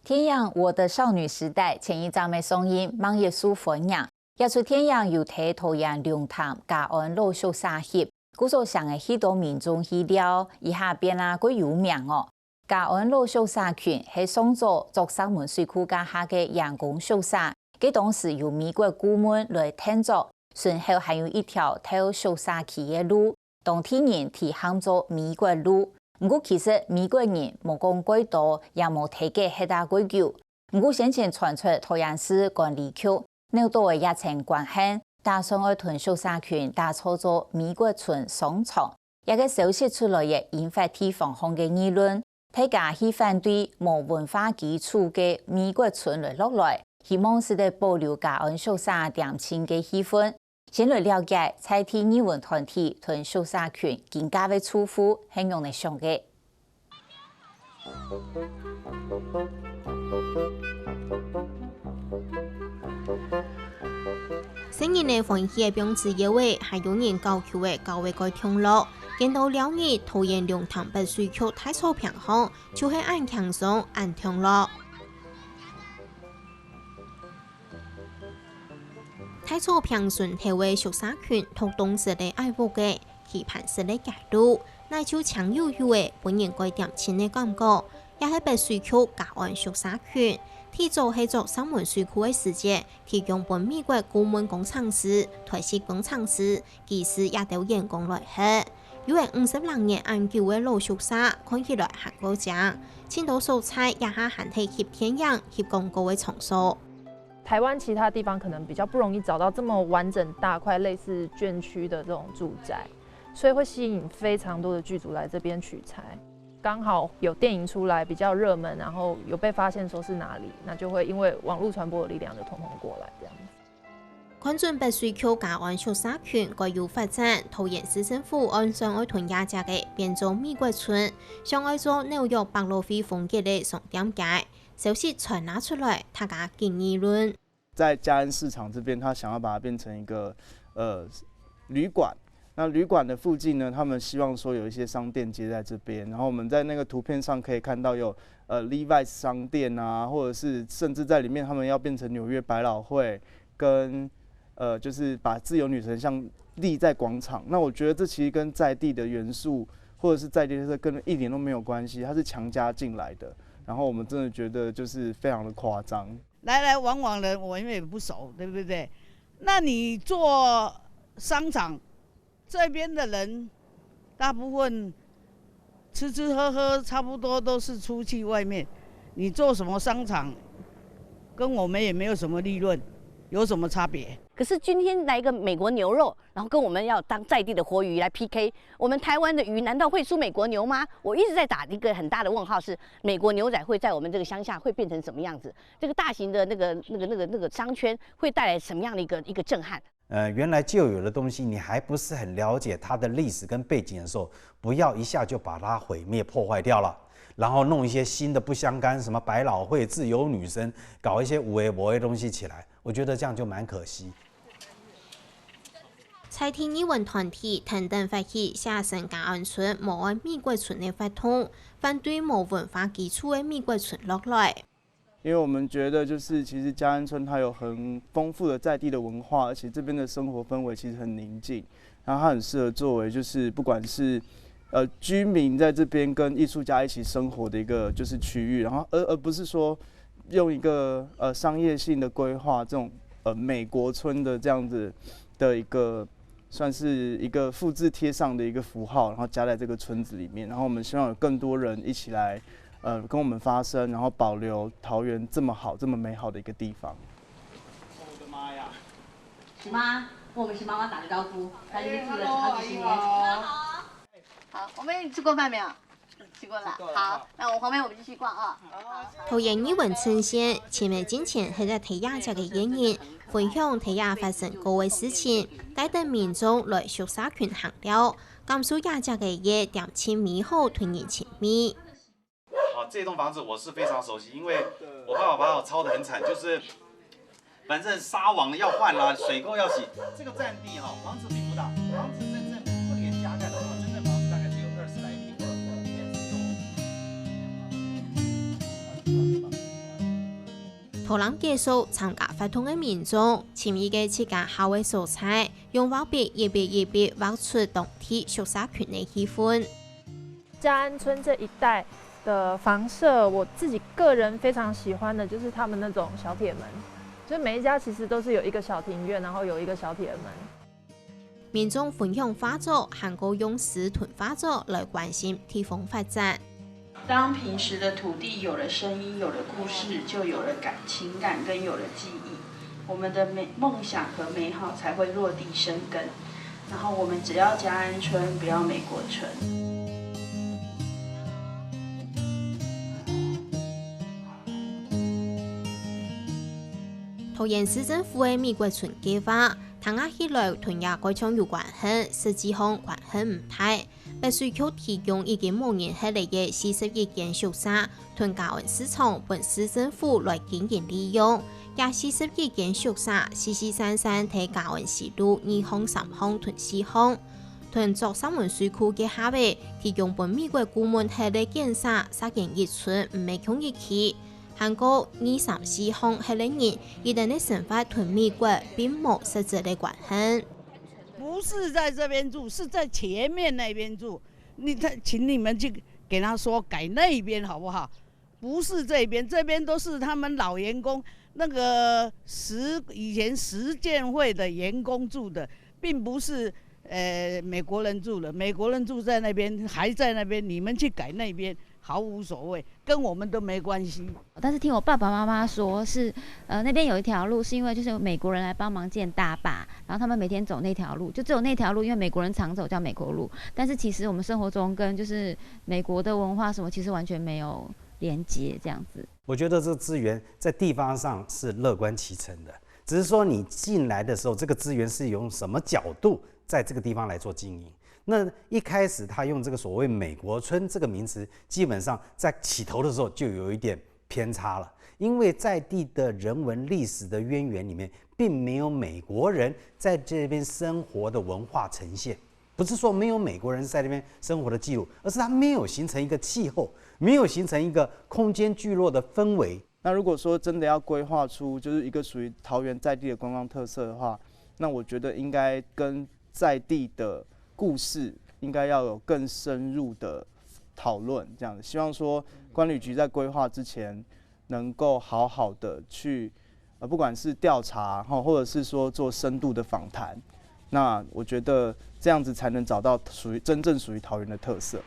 天阳我的少女时代前一站的上映，网页书欢迎。也出天阳有睇桃园龙潭嘉安老秀沙协，故所上的许多民众去了，以下边啦个有名哦。嘉安老秀沙群系创造作三门水库家下嘅人工秀沙，佢当时由美国顾问来建造，顺后还有一条透秀沙去嘅路，当天人提喊做美国路。不过其实美国人冇讲几多，也冇提过迄大规矩。不过先前传出桃园市管理局扭到的疫情关系，打算要屯秀沙群打造做美国村商场，一个消息出来也引发地方方嘅议论，大家去反对冇文化基础嘅美国村来落来，希望是得保留嘉安秀沙店庆嘅气氛。先来了解在地艺文团体屯秀沙群更加的出乎很用的上嘅。新年的欢喜标志以外，还有人高求的高位个通路。见到了日桃园龙潭北水区太草平巷，就系按轻松按通路。太草平顺体为秀沙群同东式的爱护嘅棋盘式的角度，乃就强有的本人该点钱的感觉，也系北水区嘉安秀沙群。提早系做三门水库的时节，提供本美国顾问工程师、台式工程师、技师也都员工来黑。有为50人嘅研究嘅老秀沙，看起来很高价，青岛素材也下含体翕天样、翕广告嘅场所。台湾其他地方可能比较不容易找到这么完整大块类似眷区的这种住宅，所以会吸引非常多的剧组来这边取材。刚好有电影出来比较热门，然后有被发现说是哪里，那就会因为网络传播的力量就统统过来这样子。看准北水区嘉安秀沙群该有发展，桃园市政府按上爱屯亚家嘅变做美国村，上爱做纽约百老汇风格的商店街。消息传拿出来，大家更议论。在嘉安市场这边，他想要把它变成一个旅馆。那旅馆的附近呢，他们希望说有一些商店接在这边。然后我们在那个图片上可以看到有Levi's 商店啊，或者是甚至在里面他们要变成纽约百老汇，跟就是把自由女神像立在广场。那我觉得这其实跟在地的元素或者是在地的跟一点都没有关系，它是强加进来的。然后我们真的觉得就是非常的夸张，来来往往的我们也不熟，对不对？那你做商场，这边的人大部分吃吃喝喝，差不多都是出去外面。你做什么商场，跟我们也没有什么利润，有什么差别？可是今天来一个美国牛肉，然后跟我们要当在地的活鱼来 PK， 我们台湾的鱼难道会输美国牛吗？我一直在打一个很大的问号，是美国牛仔会在我们这个乡下会变成什么样子？这个大型的那个商圈会带来什么样的一个震撼？原来就有的东西，你还不是很了解它的历史跟背景的时候，不要一下就把它毁灭破坏掉了。然后弄一些新的不相干，什么百老汇、自由女神，搞一些无为博的东西起来，我觉得这样就蛮可惜。在地艺文团体等等发起下城嘉安村无爱美国村的发动，反对无文化基础的美国村落来。因为我们觉得就是其实嘉安村它有很丰富的在地的文化，而且这边的生活氛围其实很宁静，然后它很适合作为就是不管是居民在这边跟艺术家一起生活的一个就是区域，然后而不是说用一个商业性的规划这种美国村的这样子的一个算是一个复制贴上的一个符号，然后加在这个村子里面，然后我们希望有更多人一起来跟我们发声，然后保留桃园这么好这么美好的一个地方。我的妈呀！许妈，跟我们许妈妈打个招呼，她这边住了好几十年。好，好，我们吃过饭没有？吃过了。好，那我旁边我们继续逛啊。桃园艺文呈现，前面之前系在提亚家嘅演员分享提亚发生各位事情，带动民众来秀沙群行了，感受亚家嘅夜店亲密后团圆亲密。这栋房子我是非常熟悉，因为我爸爸把我操得很惨，就是反正纱网要换啦，水沟要洗。这个占地房子并不大，房子真正不连加盖的话，真正房子大概只有20来平，里面只有。讨论结束，参加活动的民众参与嘅自家校嘅素材，用画笔一笔画出当地宿舍群的气氛。嘉安村这一带的房舍，我自己个人非常喜欢的就是他们那种小铁门，就是每一家其实都是有一个小庭院，然后有一个小铁门。民众分享画作，韩国用石屯画作来关心地方发展。当平时的土地有了声音，有了故事，就有了情感跟有了记忆，我们的梦想和美好才会落地生根。然后我们只要嘉安村，不要美国村。桃园市政府的美国村计划，谈下起来同也改创有关系，实际上关系唔大。必须靠提供已经5年下嚟嘅41間宿舍，同嘉安市場本市政府來經營利用。也41間宿舍，散喺嘉安市路2巷、3巷同4巷，同作三門水庫嘅下邊，提供本美國顧問下嚟建設3間一村，唔係窮一期。韓國2、3、4巷下嚟人，一旦嘅生活同美國並冇實質嘅關係。不是在这边住，是在前面那边住。请你们去给他说改那边好不好？不是这边，这边都是他们老员工，那个以前实践会的员工住的，并不是美国人住的。美国人住在那边，还在那边，你们去改那边毫无所谓，跟我们都没关系。但是听我爸爸妈妈说是，那边有一条路是因为就是有美国人来帮忙建大坝，然后他们每天走那条路，就只有那条路，因为美国人常走叫美国路。但是其实我们生活中跟就是美国的文化什么，其实完全没有连接这样子。我觉得这个资源在地方上是乐观其成的，只是说你进来的时候，这个资源是用什么角度在这个地方来做经营。那一开始他用这个所谓美国村这个名词，基本上在起头的时候就有一点偏差了，因为在地的人文历史的渊源里面，并没有美国人在这边生活的文化呈现。不是说没有美国人在那边生活的记录，而是它没有形成一个气候，没有形成一个空间聚落的氛围。那如果说真的要规划出就是一个属于桃园在地的观光特色的话，那我觉得应该跟在地的故事应该要有更深入的讨论，这样子。希望说观旅局在规划之前，能够好好的去，不管是调查或者是说做深度的访谈，那我觉得这样子才能找到真正属于桃园的特色。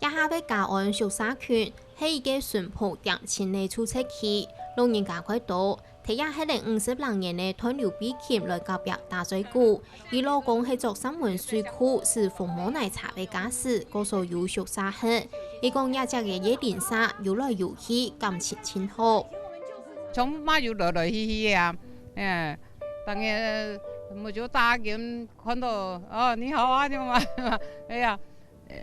下喺嘉安宿舍區係一個淳樸恬靜嘅出色區，老人家較多。睇下喺嚟50多年嘅團流比琴來教別大嘴鼓，伊老公係做三門水庫是父母奶茶嘅家事，個所有宿舍去。伊講也只嘅嘢連沙遊來遊去，感情真好。從嘛遊來去啊，當然冇咗打劍看到哦你好啊，點嘛？哎呀。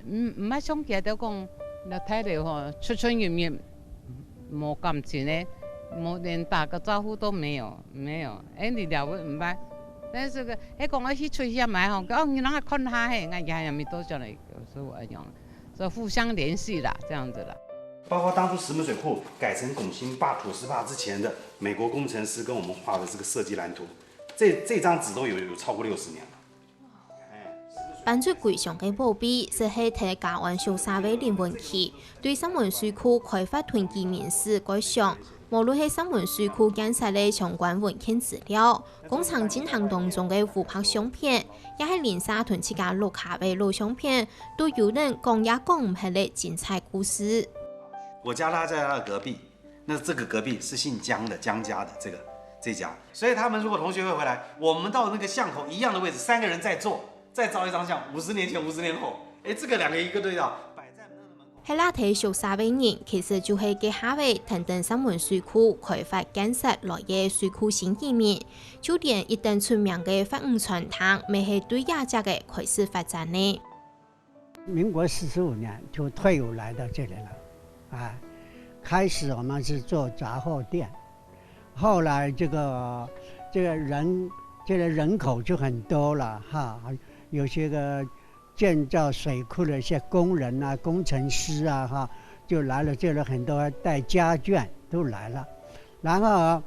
唔係想記得講，你睇嚟嗬，出出入入冇感情咧，冇連打個招呼都沒有。哎，你聊唔係，但是個哎講我去出去買嗬，哦你啷個看下嘿，我也沒多少嚟，所以我講，所以互相聯繫啦，這樣子啦。包括當初石門水庫改成拱興壩、土石壩之前的美國工程師跟我們畫的這個設計藍圖，這張紙都有超過60年了。搬出貴上嘅寶貝，是喺睇嘉安宿舍嘅靈魂區，對三門水庫開發屯記面史改想，無論係三門水庫建設嘅相關文獻資料，工廠進行當中嘅俯拍相片，也係連沙屯自家錄下嘅錄像片，都有人講也講唔係嘅精彩故事。我家他在他的隔壁，那這個隔壁是姓江的，江家的這家，所以他們如果同學會回來，我們到那個巷口一樣的位置，3個人在坐。再照一張相，50年前、50年後，哎，這個兩個一個對照，擺在那個門口。喺那睇宿舍嘅人，其實就係嘅下位等等三門水庫開發建設來嘅水庫新移民，就連一等出名嘅發五傳堂，未係對亞家嘅開始發展呢。民國45年就退伍來到這裡了，啊，開始我們是做雜貨店，後來這個人这个人口就很多了哈，有些个建造水库的一些工人啊、工程师啊哈，就来了，这里很多带家眷都来了，然后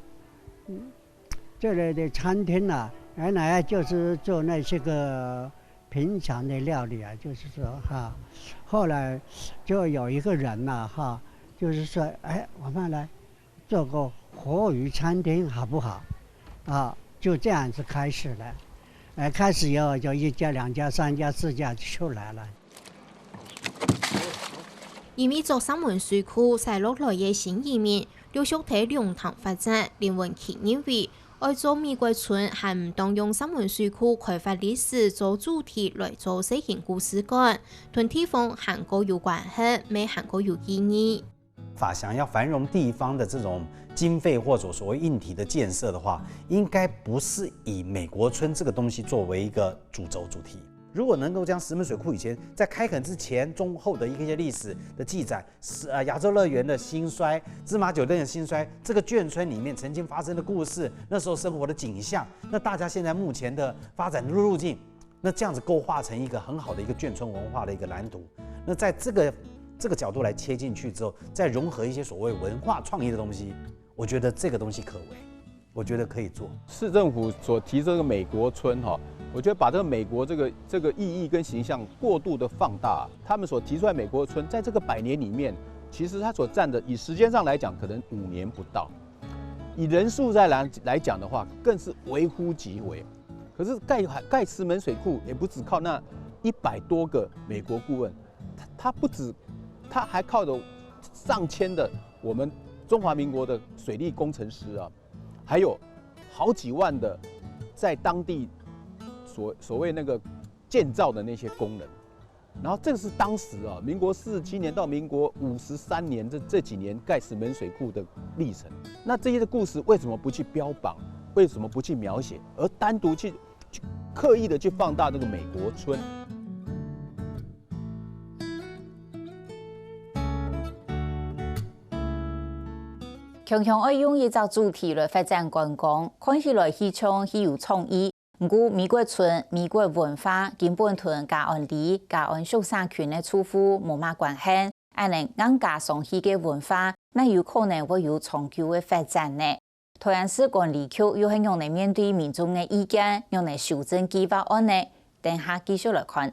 这里的餐厅啊，原来就是做那些个平常的料理啊，就是说哈，后来就有一个人呐哈，就是说哎，我们来做个活鱼餐厅好不好？啊，就这样子开始了。开始以后就1家、2家、3家、4家就出来了。因为做三门水库晒落来嘅新移民，陸續喺龍潭發展，連運企認為，愛做美國村係唔當用三門水庫開發歷史做主題來做細型故事館，同地方韓國有關係，沒韓國有意義。想要繁荣地方的这种经费或者所谓硬体的建设的话，应该不是以美国村这个东西作为一个主轴主题。如果能够将石门水库以前在开垦之前、中后的一些历史的记载，亚洲乐园的兴衰、芝麻酒店的兴衰，这个眷村里面曾经发生的故事，那时候生活的景象，那大家现在目前的发展路径，那这样子勾画成一个很好的一个眷村文化的一个蓝图。那在这个角度来切进去之后，再融合一些所谓文化创意的东西，我觉得这个东西可为，我觉得可以做。市政府所提这个美国村哈，我觉得把这个美国这个意义跟形象过度的放大。他们所提出来美国村，在这个100年里面，其实它所占的以时间上来讲，可能5年不到；以人数来讲的话，更是微乎其微。可是盖石门水库也不只靠那100多个美国顾问，他不止。他还靠着上千的我们中华民国的水利工程师啊，还有好几万的在当地所谓那个建造的那些工人。然后这个是当时啊，民国47年到民国53年这几年盖石门水库的历程。那这些的故事为什么不去标榜？为什么不去描写？而单独去刻意的去放大这个美国村？强强爱用一个主题来发展观光，看起来稀像稀有创意。不过美国村、美国文化根本同嘉安里、嘉安秀山群的处府无乜关系。按能硬加上去嘅文化，那有可能會有長久嘅發展呢。台灣市管理局又係用嚟面對民眾嘅意見，用嚟修正計劃案呢。等下繼續來看。